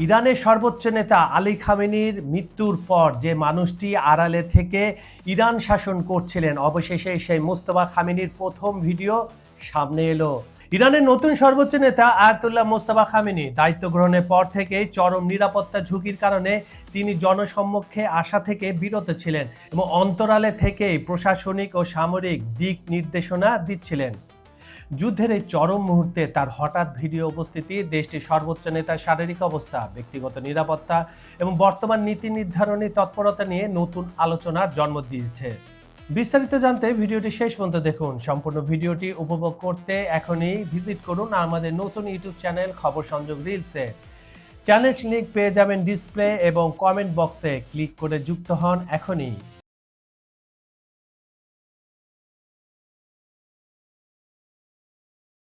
ইরানের সর্বোচ্চ নেতা আলী খামেনির মৃত্যুর পর যে মানুষটি আড়ালে থেকে ইরান শাসন করছিলেন, অবশেষে সেই মোস্তফা খামেনির প্রথম ভিডিও সামনে এলো। ইরানের নতুন সর্বোচ্চ নেতা আয়াতুল্লাহ মোস্তফা খামেনি দায়িত্ব গ্রহণের পর থেকেই চরম নিরাপত্তা ঝুঁকির কারণে তিনি জনসম্মুখে আসা থেকে বিরত ছিলেন এবং অন্তরালে থেকেই প্রশাসনিক ও সামরিক দিক নির্দেশনা দিচ্ছিলেন। যুদ্ধের এই চরম মুহূর্তে তার হঠাৎ ভিডিও উপস্থিতি দেশটির সর্বোচ্চ নেতার শারীরিক অবস্থা, ব্যক্তিগত নিরাপত্তা এবং বর্তমান নীতি নির্ধারণী তৎপরতা নিয়ে নতুন আলোচনার জন্ম দিয়েছে। বিস্তারিত জানতে ভিডিওটি শেষ পর্যন্ত দেখুন। সম্পূর্ণ ভিডিওটি উপভোগ করতে এখনই ভিজিট করুন আমাদের নতুন ইউটিউব চ্যানেল খবর সংযোগ রিলসে। চ্যানেল লিংক পেয়ে যাবেন ডিসপ্লে এবং কমেন্ট বক্সে, ক্লিক করে যুক্ত হন এখনই।